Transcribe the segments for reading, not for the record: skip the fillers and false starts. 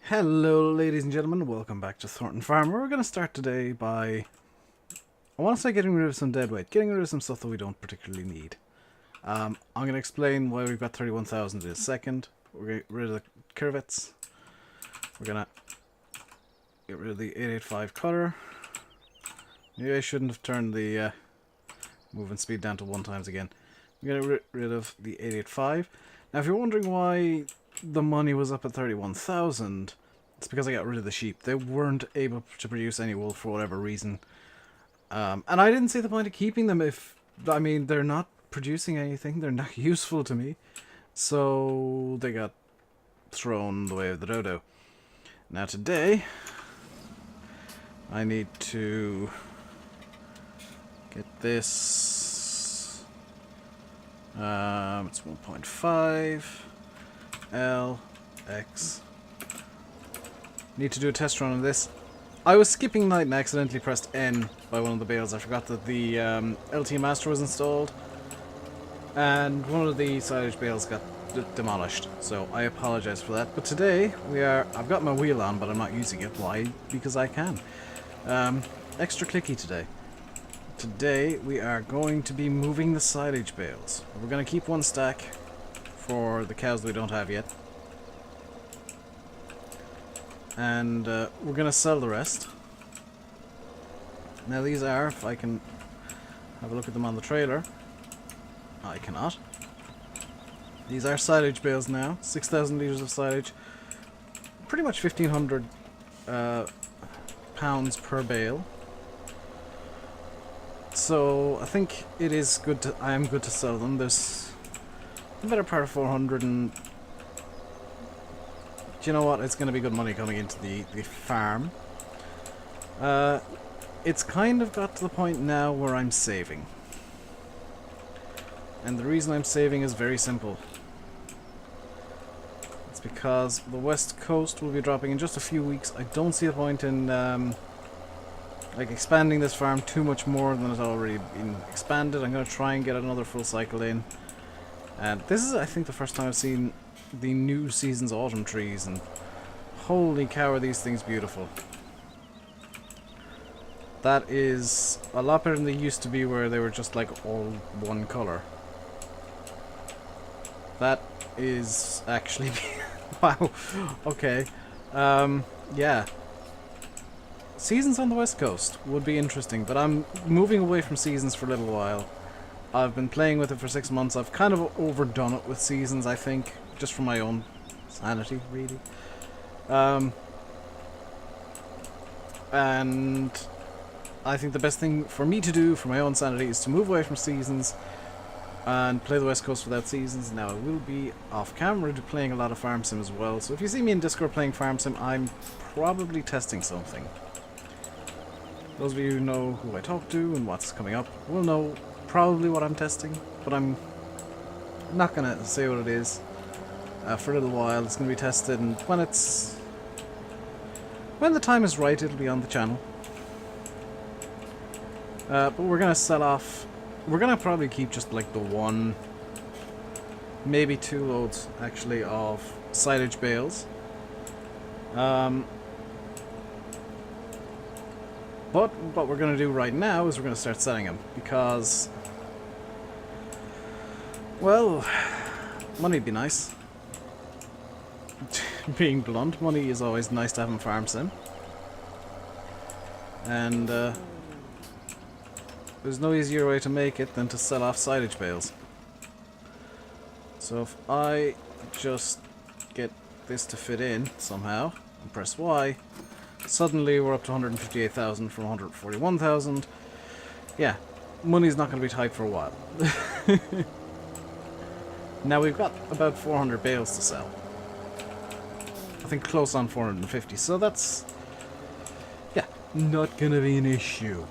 Hello ladies and gentlemen, welcome back to Thornton Farm. We're going to start today by, I want to say getting rid of some dead weight, getting rid of some stuff that we don't particularly need. I'm going to explain why we've got 31,000 in a second. We're going to get rid of the curvets. We're going to get rid of the 885 cutter. Maybe I shouldn't have turned the movement speed down to 1 times again. We're going to get rid of the 885. Now if you're wondering why the money was up at 31,000, it's because I got rid of the sheep. They weren't able to produce any wool for whatever reason. And I didn't see the point of keeping them if, I mean, they're not producing anything. They're not useful to me. So they got thrown the way of the dodo. Now today, I need to get this. It's 1.5. L, X. Need to do a test run on this. I was skipping night and accidentally pressed N by one of the bales. I forgot that the LT Master was installed. And one of the silage bales got demolished. So I apologize for that. But today, I've got my wheel on, but I'm not using it. Why? Because I can. Extra clicky today. Today, we are going to be moving the silage bales. We're going to keep one stack for the cows that we don't have yet. And we're going to sell the rest. Now these are, if I can have a look at them on the trailer. I cannot. These are silage bales now. 6,000 litres of silage. Pretty much 1,500 pounds per bale. So I think it is good to, I am good to sell them. There's the better part of 400, and do you know what? It's going to be good money coming into the farm. It's kind of got to the point now where I'm saving. And the reason I'm saving is very simple. It's because the west coast will be dropping in just a few weeks. I don't see the point in like expanding this farm too much more than it's already been expanded. I'm going to try and get another full cycle in. And this is, I think, the first time I've seen the new season's autumn trees, and holy cow are these things beautiful. That is a lot better than they used to be, where they were just like all one colour. That is actually wow. Okay. Yeah. Seasons on the west coast would be interesting, but I'm moving away from seasons for a little while. I've been playing with it for 6 months. I've kind of overdone it with seasons, I think, just for my own sanity, really. And I think the best thing for me to do for my own sanity is to move away from seasons and play the west coast without seasons. Now, I will be off camera playing a lot of Farm Sim as well, so if you see me in Discord playing Farm Sim, I'm probably testing something. Those of you who know who I talk to and what's coming up will know probably what I'm testing, but I'm not gonna say what it is for a little while. It's gonna be tested, and when the time is right, it'll be on the channel. But we're gonna sell off. We're gonna probably keep just like the 1, maybe 2 loads actually of silage bales. But what we're going to do right now is we're going to start selling them, because, well, money'd be nice. Being blunt, money is always nice to have in Farm Sim. And there's no easier way to make it than to sell off silage bales. So if I just get this to fit in somehow and press Y, suddenly we're up to 158,000 from 141,000. Yeah, money's not going to be tight for a while. Now we've got about 400 bales to sell. I think close on 450, so that's, yeah, not going to be an issue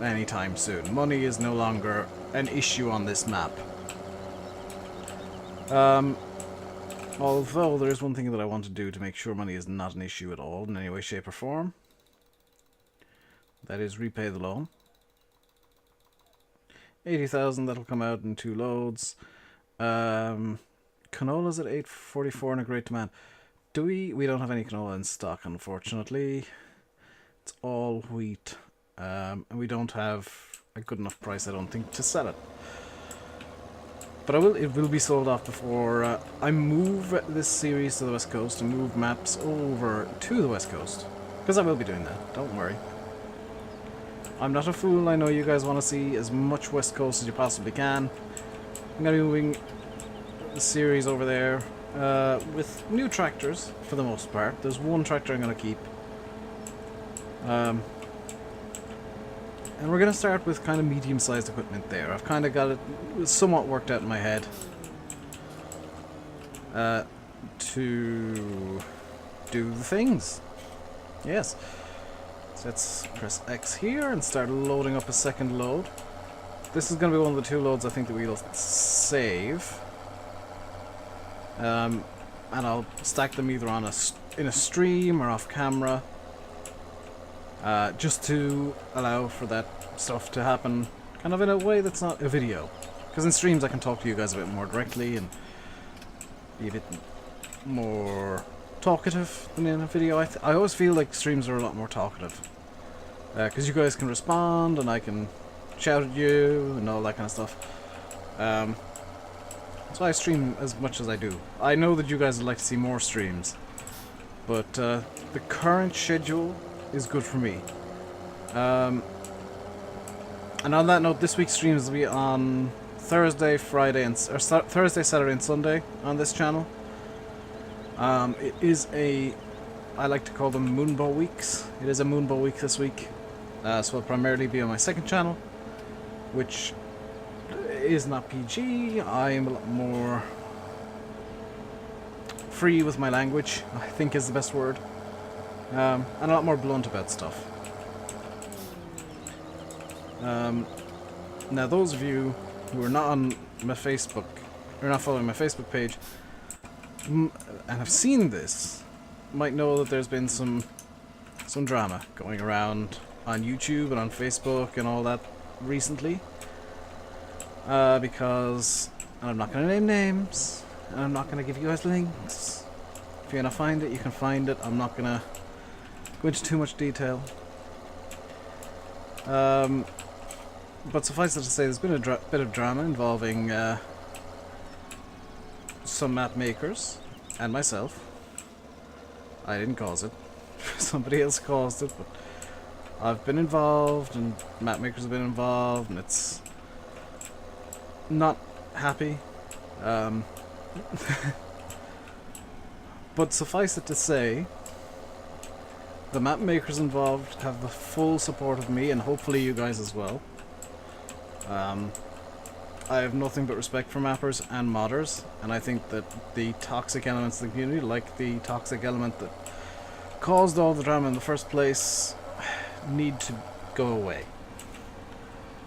anytime soon. Money is no longer an issue on this map. Although there is one thing that I want to do to make sure money is not an issue at all in any way, shape or form. That is repay the loan. 80,000, that'll come out in 2 loads. Canola's at 844 and a great demand. Do we? We don't have any canola in stock, unfortunately. It's all wheat. And we don't have a good enough price, I don't think, to sell it. But it will be sold off before I move this series to the West Coast and move maps over to the West Coast. Because I will be doing that, don't worry. I'm not a fool, I know you guys want to see as much West Coast as you possibly can. I'm going to be moving the series over there with new tractors, for the most part. There's one tractor I'm going to keep. And we're going to start with kind of medium-sized equipment there. I've kind of got it somewhat worked out in my head to do the things. Yes. So let's press X here and start loading up a second load. This is going to be one of the two loads I think that we'll save. And I'll stack them either on in a stream or off camera. Just to allow for that stuff to happen kind of in a way that's not a video. Because in streams I can talk to you guys a bit more directly and be a bit more talkative than in a video. I always feel like streams are a lot more talkative. Because you guys can respond and I can shout at you and all that kind of stuff. That's why I stream as much as I do. I know that you guys would like to see more streams. But the current schedule is good for me. And on that note, this week's streams will be on Thursday, Friday, Thursday, Saturday, and Sunday on this channel. It is I like to call them Moonbow weeks. It is a Moonbow week this week, so it'll primarily be on my second channel, which is not PG. I am a lot more free with my language, I think is the best word. And a lot more blunt about stuff. Now those of you who are not on my Facebook, or not following my Facebook page, and have seen this, might know that there's been some drama going around on YouTube and on Facebook and all that recently. Because, and I'm not going to name names, and I'm not going to give you guys links. If you want to find it, you can find it. I'm not going to go into too much detail. But suffice it to say, there's been a bit of drama involving some map makers and myself. I didn't cause it. Somebody else caused it, but I've been involved and map makers have been involved, and it's not happy. But suffice it to say, the map makers involved have the full support of me, and hopefully you guys as well. I have nothing but respect for mappers and modders, and I think that the toxic elements of the community, like the toxic element that caused all the drama in the first place, need to go away.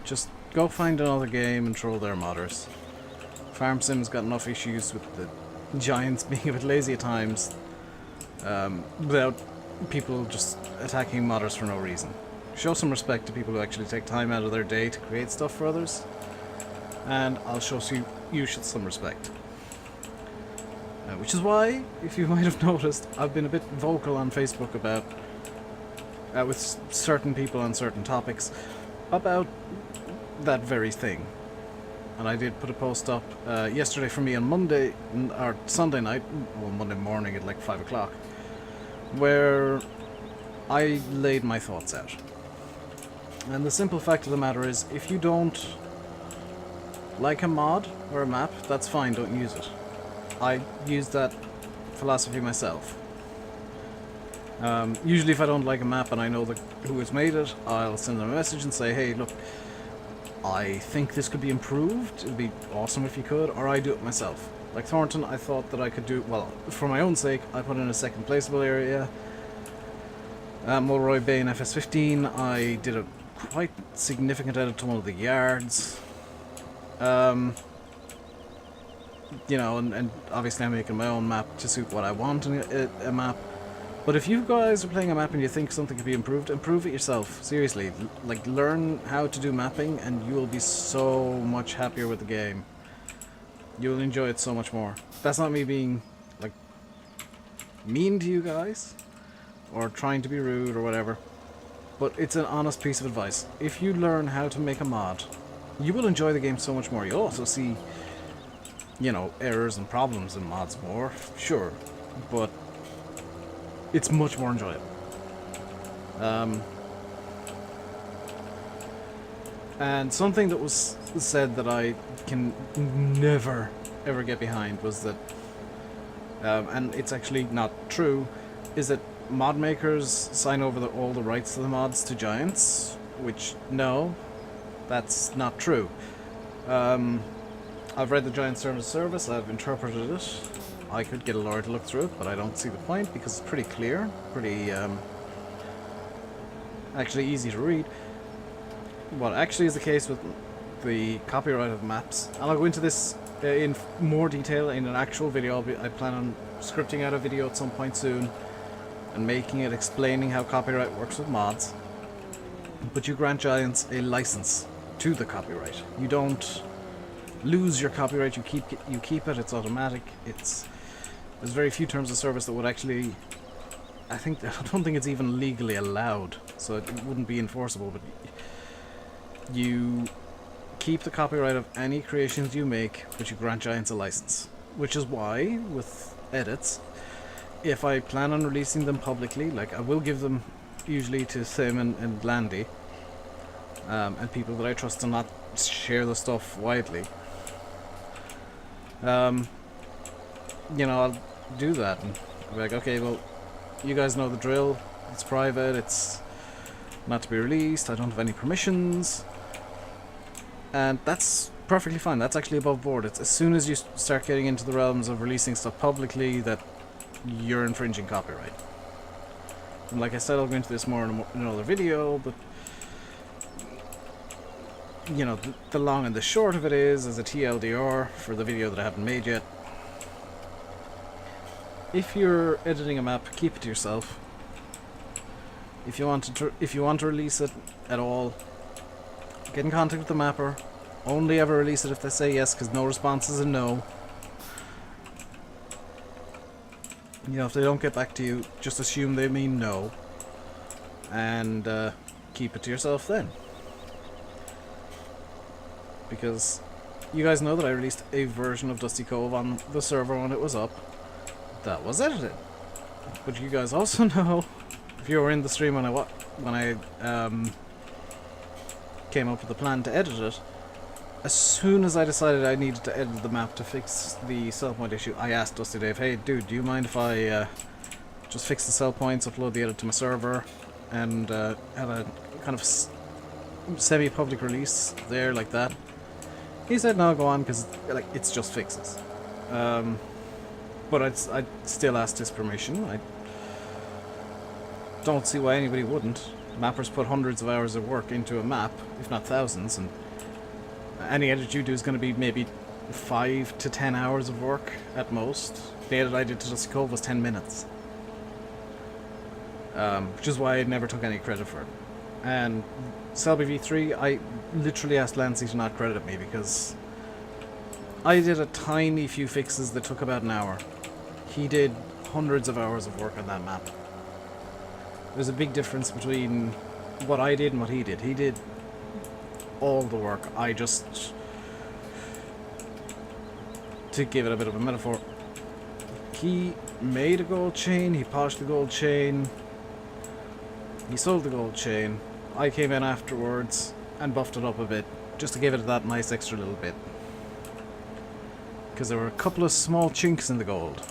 Just go find another game and troll their modders. Farm Sim's got enough issues with the giants being a bit lazy at times, without people just attacking modders for no reason. Show some respect to people who actually take time out of their day to create stuff for others, and I'll show you some respect. Which is why, if you might have noticed, I've been a bit vocal on Facebook about, with certain people on certain topics, about that very thing. And I did put a post up yesterday for me on Monday, or Sunday night, well, Monday morning at like 5 o'clock, where I laid my thoughts out. And the simple fact of the matter is, if you don't like a mod or a map, that's fine, don't use it. I use that philosophy myself. Usually if I don't like a map and I know who has made it, I'll send them a message and say, hey, look, I think this could be improved, it'd be awesome if you could, or I do it myself. Like Thornton, I thought that I could do, well, for my own sake, I put in a second placeable area. Mulroy Bay in FS15, I did a quite significant edit to one of the yards. You know, and obviously I'm making my own map to suit what I want in a map. But if you guys are playing a map and you think something could be improved, improve it yourself. Seriously, like, learn how to do mapping and you will be so much happier with the game. You'll enjoy it so much more. That's not me being, like, mean to you guys or trying to be rude or whatever, but it's an honest piece of advice. If you learn how to make a mod, you will enjoy the game so much more. You'll also see, you know, errors and problems in mods more, sure, but it's much more enjoyable. And something that was said that I can never ever get behind was that, and it's actually not true, is that mod makers sign over all the rights to the mods to giants, which, no, that's not true. I've read the Giant Service, I've interpreted it. I could get a lawyer to look through it, but I don't see the point because it's pretty clear, pretty, actually easy to read. What actually is the case with the copyright of maps, and I'll go into this in more detail in an actual video. I plan on scripting out a video at some point soon and making it explaining how copyright works with mods. But you grant giants a license to the copyright. You don't lose your copyright, you keep it, it's automatic. There's very few terms of service that would actually, I don't think it's even legally allowed, so it wouldn't be enforceable, but you keep the copyright of any creations you make, but you grant giants a license. Which is why, with edits, if I plan on releasing them publicly, like I will give them usually to Sim and Landy, and people that I trust to not share the stuff widely, you know, I'll do that and I'll be like, okay, well, you guys know the drill, it's private, it's not to be released, I don't have any permissions, and that's perfectly fine. That's actually above board. It's as soon as you start getting into the realms of releasing stuff publicly that you're infringing copyright. And like I said, I'll go into this more in another video, but you know, the long and the short of it is, as a TLDR for the video that I haven't made yet, if you're editing a map, keep it to yourself. If you want to release it at all, get in contact with the mapper. Only ever release it if they say yes, because no response is a no. You know, if they don't get back to you, just assume they mean no. And keep it to yourself then. Because you guys know that I released a version of Dusty Cove on the server when it was up. That was edited. But you guys also know, if you were in the stream when I came up with the plan to edit it, as soon as I decided I needed to edit the map to fix the sell point issue, I asked Dusty Dave, hey dude, do you mind if I just fix the sell points, upload the edit to my server, and have a kind of semi-public release there like that? He said no, go on, because like it's just fixes. But I'd still asked his permission. I don't see why anybody wouldn't. Mappers put hundreds of hours of work into a map, if not thousands, and any edit you do is going to be maybe 5 to 10 hours of work at most. The edit I did to Dusty Cove was 10 minutes. Which is why I never took any credit for it. And Selby V3, I literally asked Lancy to not credit me because I did a tiny few fixes that took about an hour. He did hundreds of hours of work on that map. There's a big difference between what I did and what he did. He did all the work. I just, to give it a bit of a metaphor, he made a gold chain, he polished the gold chain, he sold the gold chain. I came in afterwards and buffed it up a bit, just to give it that nice extra little bit. Because there were a couple of small chinks in the gold,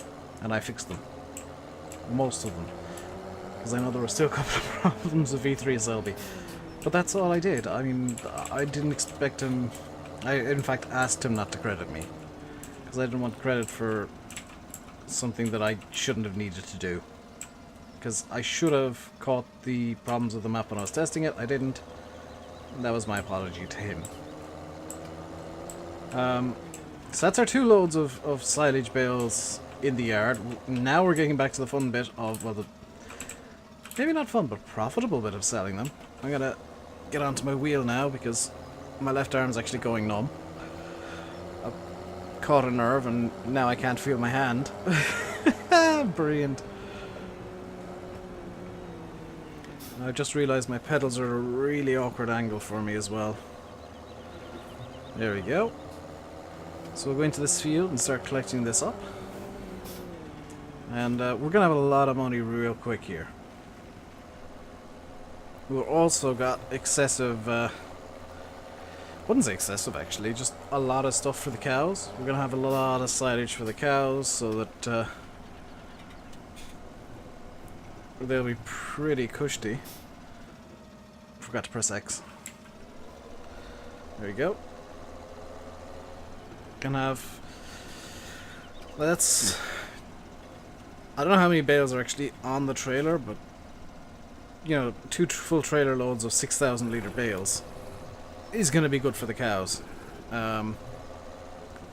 and I fixed them. Most of them. Because I know there were still a couple of problems with V3 Selby. But that's all I did. I mean, I didn't expect him... I, in fact, asked him not to credit me. Because I didn't want credit for something that I shouldn't have needed to do. Because I should have caught the problems with the map when I was testing it. I didn't. That was my apology to him. So that's our 2 loads of silage bales in the yard. Now we're getting back to the fun bit of, well, the maybe not fun, but profitable bit of selling them. I'm gonna get onto my wheel now because my left arm's actually going numb. I've caught a nerve and now I can't feel my hand. Brilliant. I just realized my pedals are at a really awkward angle for me as well. There we go. So we'll go into this field and start collecting this up. And we're going to have a lot of money real quick here. We've also got excessive... wouldn't say excessive actually, just a lot of stuff for the cows. We're going to have a lot of silage for the cows so that they'll be pretty cushy. Forgot to press X. There you go. Can have... Let's... I don't know how many bales are actually on the trailer, but you know, 2 full trailer loads of 6,000 litre bales is going to be good for the cows. And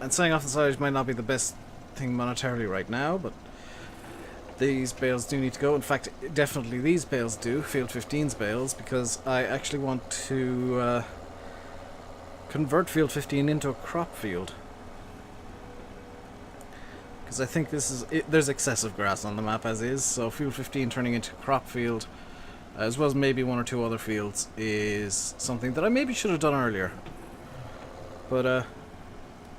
selling off the silage might not be the best thing monetarily right now, but these bales do need to go. In fact, definitely these bales do, Field 15's bales, because I actually want to convert Field 15 into a crop field. Because I think this is there's excessive grass on the map as is, so Field 15 turning into a crop field, as well as maybe 1 or 2 other fields, is something that I maybe should have done earlier. But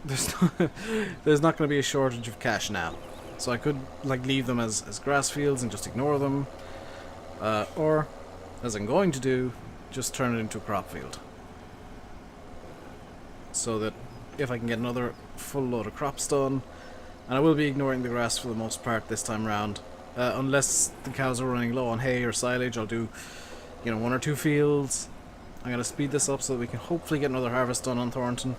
there's not going to be a shortage of cash now. So I could like leave them as grass fields and just ignore them, or, as I'm going to do, just turn it into a crop field. So that if I can get another full load of crops done, and I will be ignoring the grass for the most part this time around, unless the cows are running low on hay or silage, I'll do, you know, 1 or 2 fields. I'm going to speed this up so that we can hopefully get another harvest done on Thornton.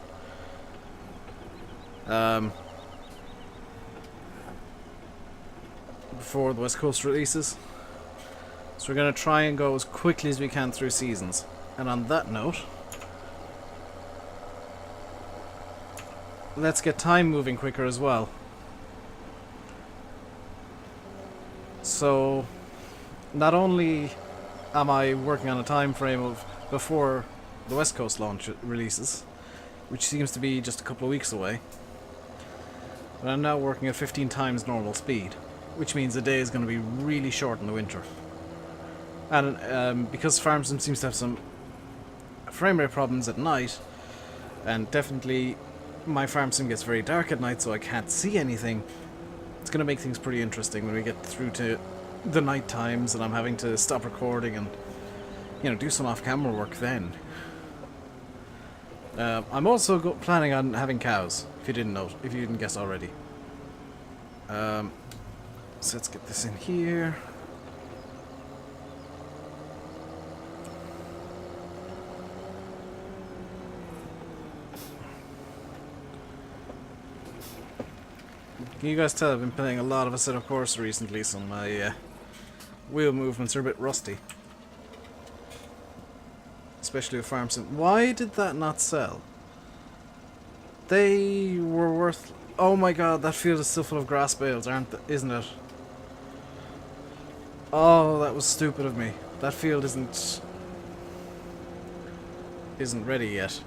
Before the West Coast releases. So we're going to try and go as quickly as we can through seasons. And on that note, let's get time moving quicker as well. So not only am I working on a time frame of before the West Coast launch releases, which seems to be just a couple of weeks away, but I'm now working at 15 times normal speed, which means the day is going to be really short in the winter. And because Farm Sim seems to have some frame rate problems at night, and definitely my Farm Sim gets very dark at night, so I can't see anything, it's going to make things pretty interesting when we get through to the night times and I'm having to stop recording and, you know, do some off-camera work then. I'm also planning on having cows, if you didn't guess already. So let's get this in here. Can you guys tell I've been playing a lot of Assetto Corsa recently, so my wheel movements are a bit rusty. Especially with Farm Sim. Why did that not sell? They were worth... Oh my god, that field is still full of grass bales, isn't it? Oh, that was stupid of me. That field isn't ready yet.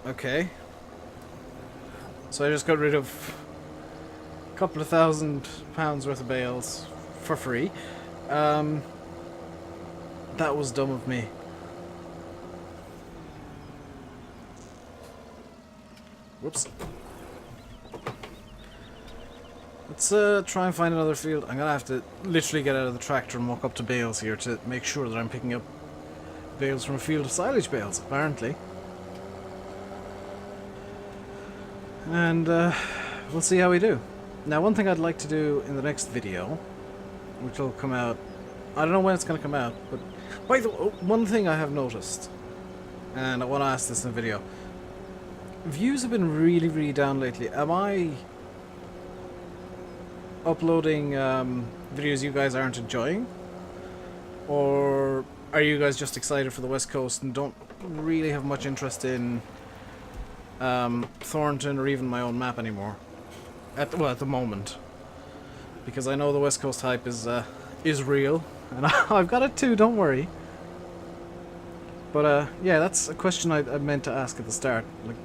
Okay. So I just got rid of a couple of £1,000 worth of bales for free. That was dumb of me. Whoops. Let's try and find another field. I'm gonna have to literally get out of the tractor and walk up to bales here to make sure that I'm picking up bales from a field of silage bales, apparently. And we'll see how we do. Now, one thing I'd like to do in the next video, which will come out, I don't know when it's going to come out, but by the way, one thing I have noticed, and I want to ask this in the video, views have been really, really down lately. Am I uploading videos you guys aren't enjoying? Or are you guys just excited for the West Coast and don't really have much interest in Thornton or even my own map anymore? At the moment. Because I know the West Coast hype is real. And I've got it too, don't worry. But yeah, that's a question I meant to ask at the start. Like,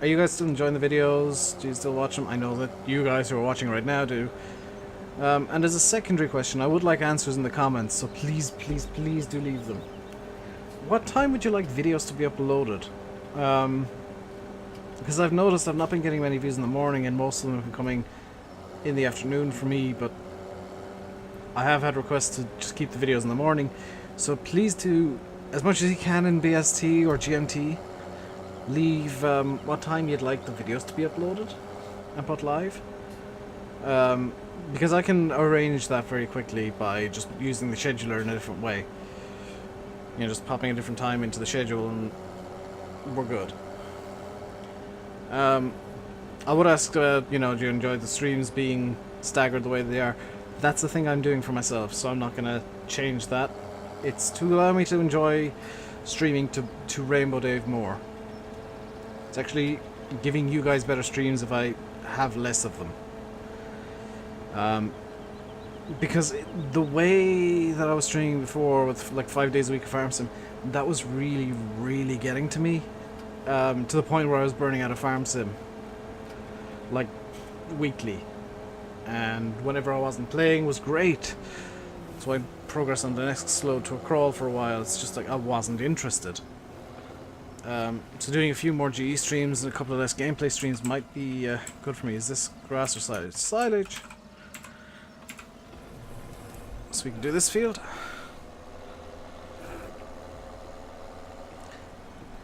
are you guys still enjoying the videos? Do you still watch them? I know that you guys who are watching right now do. And as a secondary question, I would like answers in the comments, so please, please, please do leave them. What time would you like videos to be uploaded? Because I've noticed I've not been getting many views in the morning, and most of them have been coming in the afternoon for me, but I have had requests to just keep the videos in the morning. So please do, as much as you can in BST or GMT, leave what time you'd like the videos to be uploaded and put live. Because I can arrange that very quickly by just using the scheduler in a different way. You know, just popping a different time into the schedule and we're good. I would ask, you know, do you enjoy the streams being staggered the way they are? That's the thing I'm doing for myself, so I'm not going to change that. It's to allow me to enjoy streaming to RainbowDave more. It's actually giving you guys better streams if I have less of them. Because the way that I was streaming before with like 5 days a week of Farm Sim, that was really, really getting to me. To the point where I was burning out of Farm Sim. Like, weekly. And whenever I wasn't playing was great. So I'd progress on the next slow to a crawl for a while. It's just like I wasn't interested. So doing a few more GE streams and a couple of less gameplay streams might be good for me. Is this grass or silage? Silage. So we can do this field.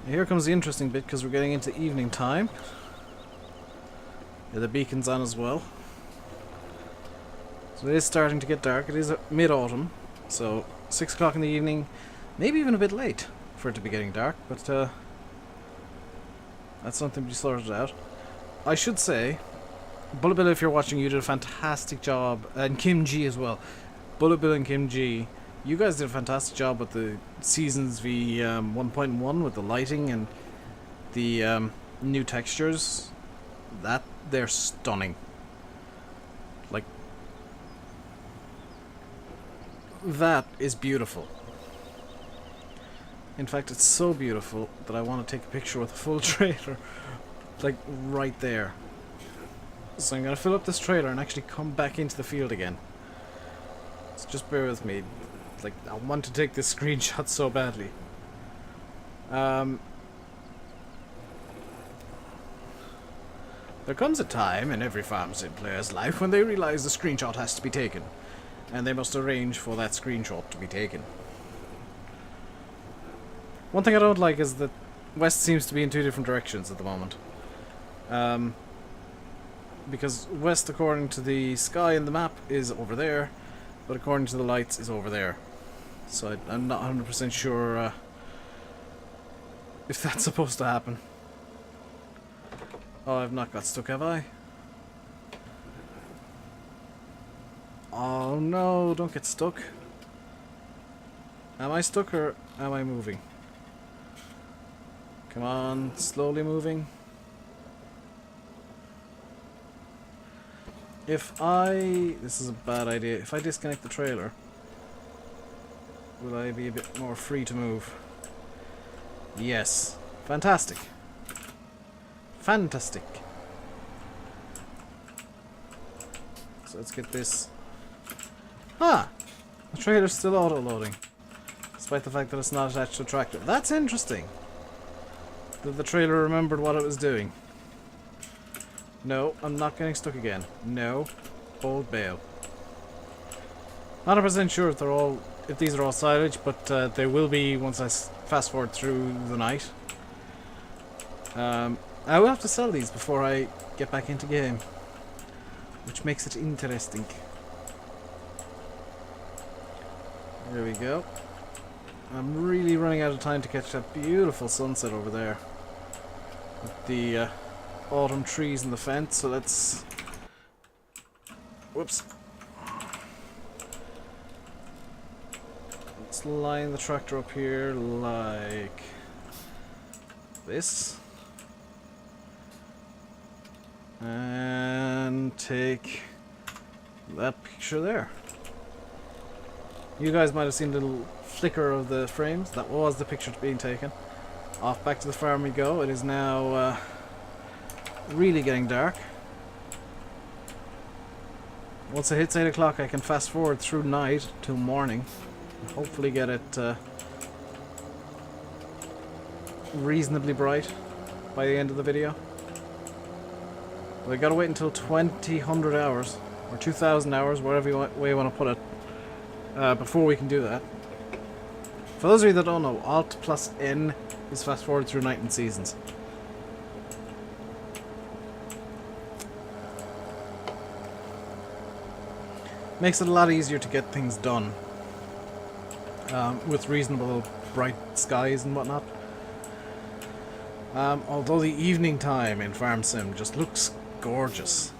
Here comes the interesting bit, because we're getting into evening time. Yeah, the beacon's on as well. So it is starting to get dark. It is mid-autumn, so 6 o'clock in the evening, maybe even a bit late for it to be getting dark, but that's something to be sorted out. I should say, Bullet Bill, if you're watching, you did a fantastic job, and Kim G as well. Bullet Bill and Kim G, you guys did a fantastic job with the Seasons v 1.1 with the lighting and the new textures. They're stunning. Like, that is beautiful. In fact, it's so beautiful that I want to take a picture with a full trailer, like right there. So I'm going to fill up this trailer and actually come back into the field again. So just bear with me. Like, I want to take this screenshot so badly. There comes a time in every Farm Sim player's life when they realize the screenshot has to be taken, and they must arrange for that screenshot to be taken. One thing I don't like is that West seems to be in two different directions at the moment. Because West, according to the sky in the map, is over there, but according to the lights is over there. So I'm not 100% sure if that's supposed to happen. Oh, I've not got stuck, have I? Oh no, don't get stuck. Am I stuck or am I moving? Come on, slowly moving. This is a bad idea. If I disconnect the trailer, will I be a bit more free to move? Yes. Fantastic. Fantastic. So let's get this. Ah! The trailer's still auto-loading, despite the fact that it's not attached to a tractor. That's interesting. That the trailer remembered what it was doing. No, I'm not getting stuck again. No. Old bale. Not 100% sure if these are all silage, but they will be once I fast forward through the night. I will have to sell these before I get back into game, which makes it interesting. There we go. I'm really running out of time to catch that beautiful sunset over there with the autumn trees and the fence, so let's... Whoops. Let's line the tractor up here like this. And take that picture there. You guys might have seen a little flicker of the frames. That was the picture being taken. Off back to the farm we go. It is now really getting dark. once it hits 8 o'clock, I can fast forward through night till morning. Hopefully get it reasonably bright by the end of the video. But I gotta wait until 2000 hours, or 2000 hours, whatever way you want to put it, before we can do that. For those of you that don't know, Alt plus N is fast forward through night and seasons. Makes it a lot easier to get things done with reasonable bright skies and whatnot. Although the evening time in Farm Sim just looks gorgeous.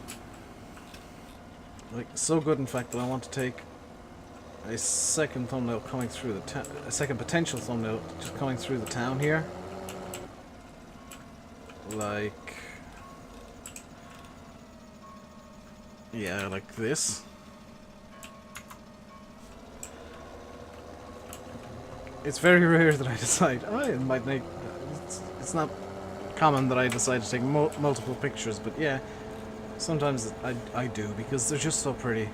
Like, so good in fact that I want to take a second thumbnail coming through the town, a second potential thumbnail just coming through the town here. Like, yeah, like this. It's very rare that I decide, oh, it might make, it's not common that I decide to take multiple pictures, but yeah, sometimes I do, because they're just so pretty.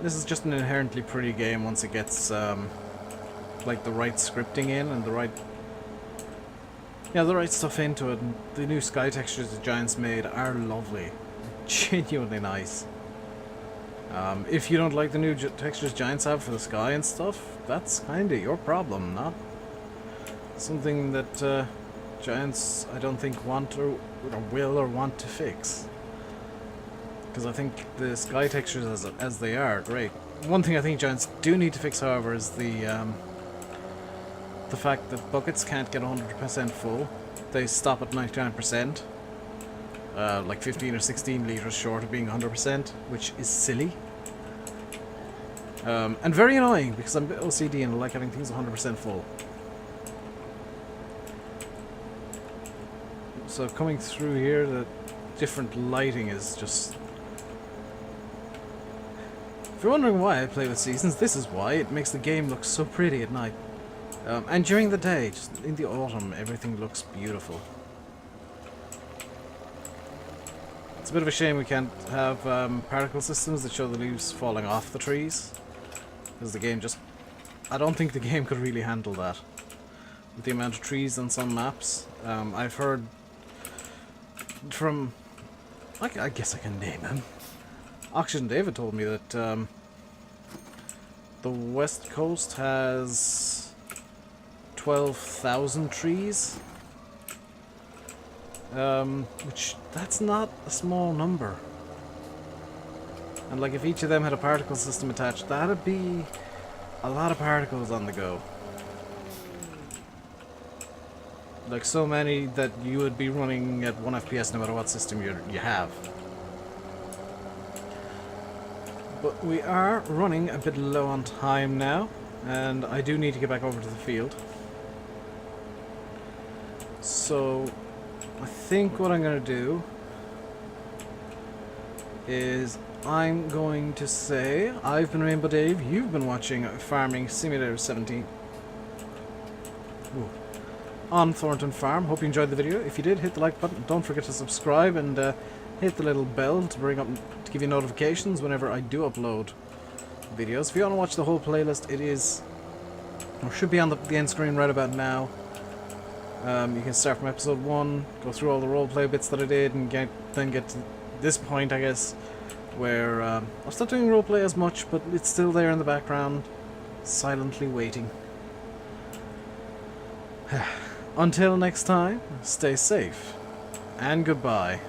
This is just an inherently pretty game once it gets, like, the right scripting in and the right stuff into it. And the new sky textures the Giants made are lovely. Genuinely nice. If you don't like the new textures Giants have for the sky and stuff, that's kinda your problem, not something that Giants, I don't think, want or will or want to fix. Because I think the sky textures as they are great. One thing I think Giants do need to fix, however, is the fact that buckets can't get 100% full. They stop at 99%. Like 15 or 16 litres short of being 100%, which is silly. And very annoying, because I'm a bit OCD and I like having things 100% full. So coming through here, the different lighting is just... If you're wondering why I play with seasons, this is why. It makes the game look so pretty at night. And during the day, just in the autumn, everything looks beautiful. It's a bit of a shame we can't have particle systems that show the leaves falling off the trees. Because the game just... I don't think the game could really handle that. With the amount of trees on some maps. I've heard from... I guess I can name him. Oxygen David told me that the West Coast has 12,000 trees. Which, that's not a small number. And like, if each of them had a particle system attached, that'd be a lot of particles on the go. Like, so many that you would be running at 1 FPS no matter what system you have. But we are running a bit low on time now, and I do need to get back over to the field. So I think what I'm going to do is I'm going to say I've been RainbowDave, you've been watching Farming Simulator 17 on Thornton Farm. Hope you enjoyed the video. If you did, hit the like button. Don't forget to subscribe and hit the little bell to give you notifications whenever I do upload videos. If you want to watch the whole playlist, it is, or should be on the end screen right about now. You can start from episode 1, go through all the roleplay bits that I did, and then get to this point, I guess, where I'll stop doing roleplay as much, but it's still there in the background, silently waiting. Until next time, stay safe, and goodbye.